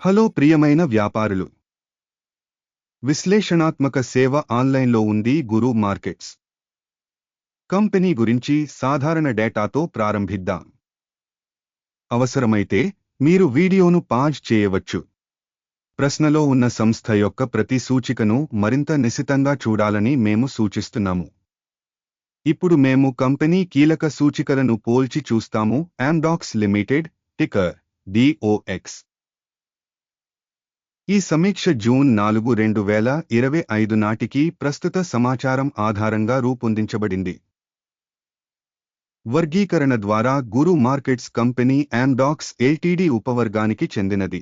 Hello ప్రియమైన వ్యాపారులు, విశ్లేషణాత్మక సేవ ఆన్లైన్లో ఉంది. గురు మార్కెట్స్ కంపెనీ గురించి సాధారణ డేటాతో ప్రారంభిద్దాం. అవసరమైతే మీరు వీడియోను పాజ్ చేయవచ్చు. ప్రశ్నలో ఉన్న సంస్థ యొక్క ప్రతి సూచికను మరింత నిశితంగా చూడాలని మేము సూచిస్తున్నాము. ఇప్పుడు మేము కంపెనీ కీలక సూచికలను పోల్చి చూస్తాము. ఆమ్డాక్స్ లిమిటెడ్, టికర్ DOX. ఈ సమీక్ష జూన్ 4, 2025 నాటికి ప్రస్తుత సమాచారం ఆధారంగా రూపొందించబడింది. వర్గీకరణ ద్వారా గురు మార్కెట్స్ కంపెనీ ఆమ్డాక్స్ ఎల్టీడీ ఉపవర్గానికి చెందినది.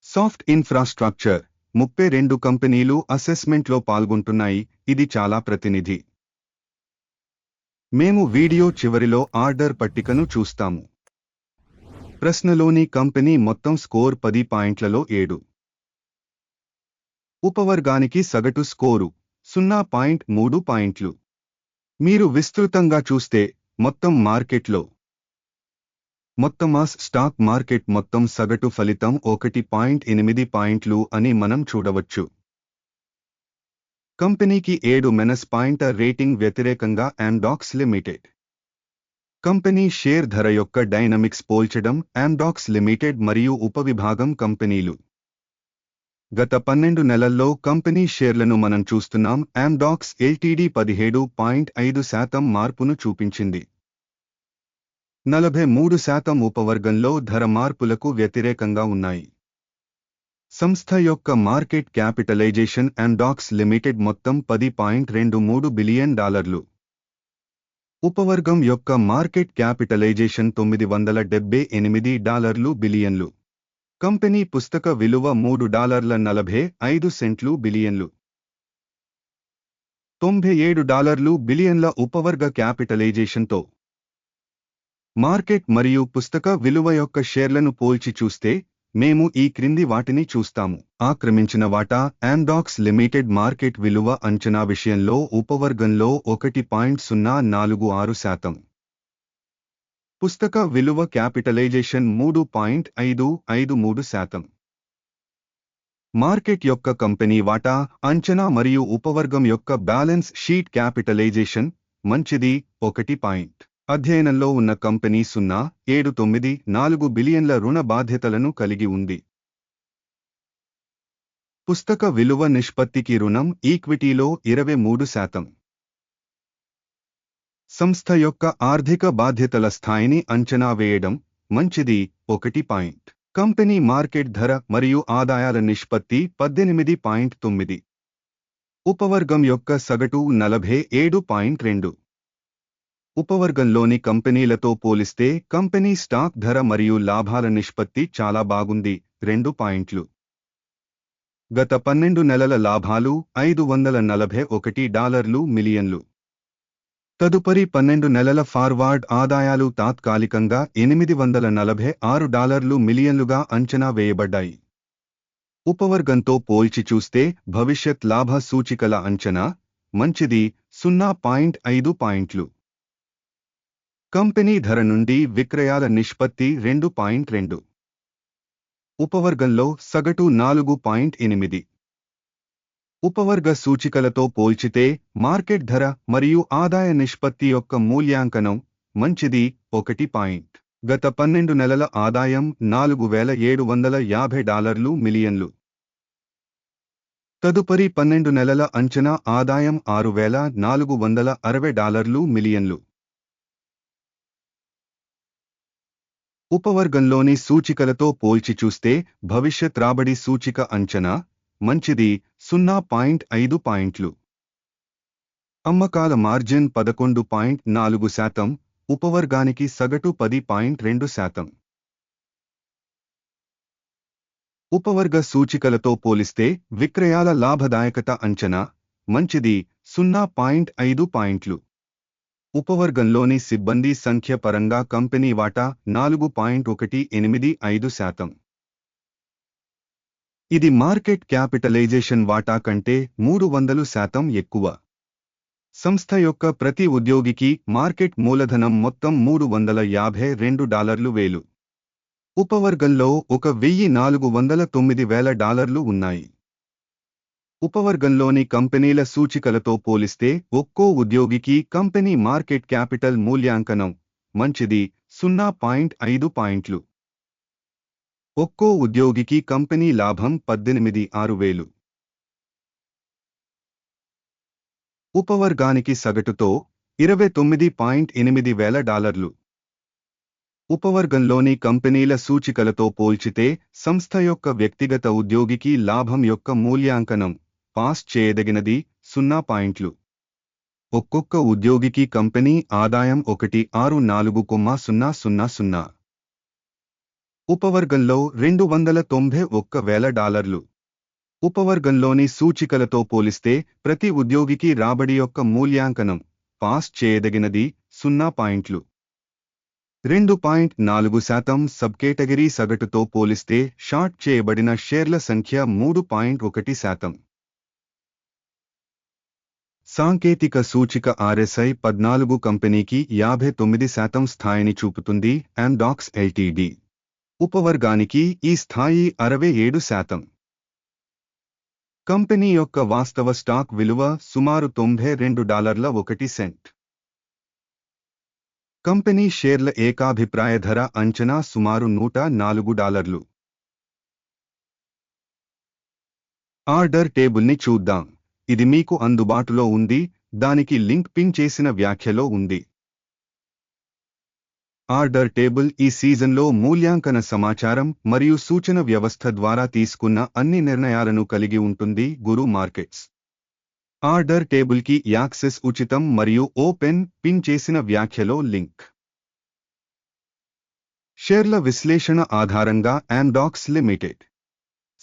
సాఫ్ట్ ఇన్ఫ్రాస్ట్రక్చర్ 32 కంపెనీలు అసెస్మెంట్లో పాల్గొంటున్నాయి. ఇది చాలా ప్రతినిధి. మేము వీడియో చివరిలో ఆర్డర్ పట్టికను చూస్తాము. ప్రశ్నలోని కంపెనీ మొత్తం స్కోర్ 10 పాయింట్లలో 7. ఉపవర్గానికి సగటు స్కోరు 0.3 పాయింట్లు. మీరు విస్తృతంగా చూస్తే మొత్తం మార్కెట్లో మొత్తమాస్ స్టాక్ మార్కెట్ మొత్తం సగటు ఫలితం 1.8 పాయింట్లు అని మనం చూడవచ్చు. కంపెనీకి 7- పాయింటర్ రేటింగ్ వ్యతిరేకంగా ఆమ్డాక్స్ లిమిటెడ్. కంపెనీ షేర్ ధర యొక్క డైనమిక్స్ పోల్చడం. ఆమ్డాక్స్ లిమిటెడ్ మరియు ఉపవిభాగం కంపెనీలు. గత 12 నెలల్లో కంపెనీ షేర్లను మనం చూస్తున్నాం. ఆమ్డాక్స్ ఎల్టీడీ 17.5% మార్పును చూపించింది. 43% ఉపవర్గంలో ధర మార్పులకు వ్యతిరేకంగా ఉన్నాయి. సంస్థ యొక్క మార్కెట్ క్యాపిటలైజేషన్ ఆమ్డాక్స్ లిమిటెడ్ మొత్తం $10.23 బిలియన్. ఉపవర్గం యొక్క మార్కెట్ క్యాపిటలైజేషన్ $978 బిలియన్లు. కంపెనీ పుస్తక విలువ $3.45 బిలియన్లు. $97 బిలియన్ల ఉపవర్గ క్యాపిటలైజేషన్తో మార్కెట్ మరియు పుస్తక విలువ యొక్క షేర్లను పోల్చి చూస్తే మేము ఈ క్రింది వాటిని చూస్తాము. ఆక్రమించిన వాటా. ఆమ్డాక్స్ లిమిటెడ్ మార్కెట్ విలువ అంచనా విషయంలో ఉపవర్గంలో 1.046%. పుస్తక విలువ క్యాపిటలైజేషన్ 3.553%. మార్కెట్ యొక్క కంపెనీ వాటా అంచనా మరియు ఉపవర్గం యొక్క బ్యాలెన్స్ షీట్ క్యాపిటలైజేషన్ మంచిది 1. అధ్యయనంలో ఉన్న కంపెనీ 0.794 బిలియన్ల రుణ బాధ్యతలను కలిగి ఉంది. పుస్తక విలువ నిష్పత్తికి రుణం ఈక్విటీలో 23%. సంస్థ యొక్క ఆర్థిక బాధ్యతల స్థాయిని అంచనా వేయడం మంచిది 1. కంపెనీ మార్కెట్ ధర మరియు ఆదాయాల నిష్పత్తి 18.9. ఉపవర్గం యొక్క సగటు 47.2. ఉపవర్గంలోని కంపెనీలతో పోలిస్తే కంపెనీ స్టాక్ ధర మరియు లాభాల నిష్పత్తి చాలా బాగుంది 2 పాయింట్లు. గత 12 నెలల లాభాలు $541 మిలియన్లు. తదుపరి 12 నెలల ఫార్వార్డ్ ఆదాయాలు తాత్కాలికంగా $846 మిలియన్లుగా అంచనా వేయబడ్డాయి. ఉపవర్గంతో పోల్చి చూస్తే భవిష్యత్ లాభ సూచికల అంచనా మంచిది 0.5 పాయింట్లు. కంపెనీ ధర నుండి విక్రయాల నిష్పత్తి 2.2. ఉపవర్గంలో సగటు 4.8. ఉపవర్గ సూచికలతో పోల్చితే మార్కెట్ ధర మరియు ఆదాయ నిష్పత్తి యొక్క మూల్యాంకనం మంచిది 1. గత 12 నెలల ఆదాయం $4,750 మిలియన్లు. తదుపరి 12 నెలల అంచనా ఆదాయం $6,460 మిలియన్లు. ఉపవర్గంలోని సూచికలతో పోల్చి చూస్తే భవిష్యత్ రాబడి సూచిక అంచనా మంచిది 0.5 పాయింట్లు. అమ్మకాల మార్జిన్ 11.4%. ఉపవర్గానికి సగటు 10.2%. ఉపవర్గ సూచికలతో పోలిస్తే విక్రయాల లాభదాయకత అంచనా మంచిది 0.5 పాయింట్లు. ఉపవర్గంలోని సిబ్బంది సంఖ్య పరంగా కంపెనీ వాటా 4.185%. ఇది మార్కెట్ క్యాపిటలైజేషన్ వాటా కంటే 300% ఎక్కువ. సంస్థ యొక్క ప్రతి ఉద్యోగికి మార్కెట్ మూలధనం మొత్తం $352,000. ఉపవర్గంలో 1,409,000 ఉన్నాయి. ఉపవర్గంలోని కంపెనీల సూచికలతో పోలిస్తే ఒక్కో ఉద్యోగికి కంపెనీ మార్కెట్ క్యాపిటల్ మూల్యాంకనం మంచిది 0.5 పాయింట్లు. ఒక్కో ఉద్యోగికి కంపెనీ లాభం 18,6,000. ఉపవర్గానికి సగటుతో $29,800. ఉపవర్గంలోని కంపెనీల సూచికలతో పోల్చితే సంస్థ యొక్క వ్యక్తిగత ఉద్యోగికి లాభం యొక్క మూల్యాంకనం పాస్ చేయదగినది 0 పాయింట్లు. ఒక్కొక్క ఉద్యోగికి కంపెనీ ఆదాయం 164,000. ఉపవర్గంలో $291,000. ఉపవర్గంలోని సూచికలతో పోలిస్తే ప్రతి ఉద్యోగికి రాబడి యొక్క మూల్యాంకనం పాస్ చేయదగినది 0 పాయింట్లు. 2.4% సబ్ కేటగిరీ సగటుతో పోలిస్తే షార్ట్ చేయబడిన షేర్ల సంఖ్య 3.1%. సాంకేతిక సూచిక RSI 14 కంపెనీకి 59% స్థాయిని చూపుతుంది. AMDOX Ltd. ఉపవర్గానికి ఈ స్థాయి 67%. కంపెనీ యొక్క వాస్తవ స్టాక్ విలువ సుమారు $92.01. కంపెనీ షేర్ల ఏకాభిప్రాయ ధర అంచనా సుమారు $104. ఆర్డర్ టేబుల్ని చూద్దాం. ఇది మీకు అందుబాటులో ఉంది, దానికి లింక్ పిన్ చేసిన వ్యాఖ్యలో ఉంది. ఆర్డర్ టేబుల్ ఈ సీజన్లో మూల్యాంకన సమాచారం మరియు సూచన వ్యవస్థ ద్వారా తీసుకున్న అన్ని నిర్ణయాలను కలిగి ఉంటుంది. గురు మార్కెట్స్ ఆర్డర్ టేబుల్కి యాక్సెస్ ఉచితం మరియు ఓపెన్ పిన్ చేసిన వ్యాఖ్యలో లింక్. షేర్ల విశ్లేషణ ఆధారంగా AMDOX లిమిటెడ్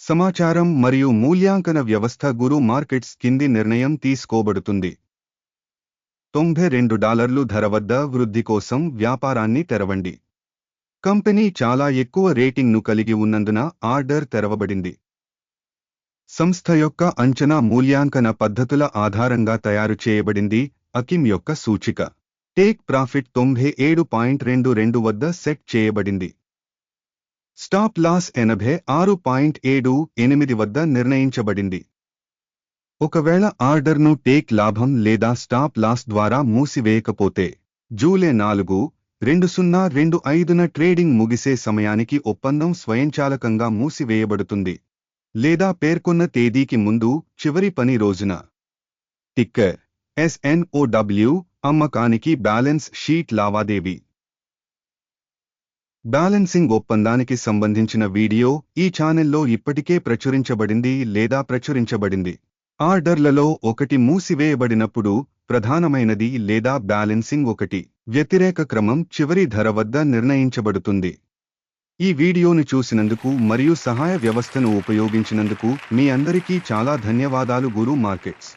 సమాచారం మరియు మూల్యాంకన వ్యవస్థ గురు మార్కెట్స్ కింది నిర్ణయం తీసుకోబడుతుంది. $92 ధర వద్ద వృద్ధి కోసం వ్యాపారాన్ని తెరవండి. కంపెనీ చాలా ఎక్కువ రేటింగ్ను కలిగి ఉన్నందున ఆర్డర్ తెరవబడింది. సంస్థ యొక్క అంచనా మూల్యాంకన పద్ధతుల ఆధారంగా తయారు చేయబడింది. అకిమ్ యొక్క సూచిక టేక్ ప్రాఫిట్ 97.22 వద్ద సెట్ చేయబడింది. స్టాప్ లాస్ 86.78 వద్ద నిర్ణయించబడింది. ఒకవేళ ఆర్డర్ను టేక్ లాభం లేదా స్టాప్ లాస్ ద్వారా మూసివేయకపోతే జూలై 4, 2025న ట్రేడింగ్ ముగిసే సమయానికి ఒప్పందం స్వయంచాలకంగా మూసివేయబడుతుంది లేదా పేర్కొన్న తేదీకి ముందు చివరి పని రోజున. Ticker SNOW. అమ్మకానికి బ్యాలెన్స్ షీట్ లావాదేవీ. బ్యాలెన్సింగ్ ఒప్పందానికి సంబంధించిన వీడియో ఈ ఛానెల్లో ఇప్పటికే ప్రచురించబడింది లేదా ప్రచురించబడింది. ఆర్డర్లలో ఒకటి మూసివేయబడినప్పుడు ప్రధానమైనది లేదా బ్యాలెన్సింగ్ ఒకటి వ్యతిరేక క్రమం చివరి ధర వద్ద నిర్ణయించబడుతుంది. ఈ వీడియోను చూసినందుకు మరియు సహాయ వ్యవస్థను ఉపయోగించినందుకు మీ అందరికీ చాలా ధన్యవాదాలు. గురు మార్కెట్స్.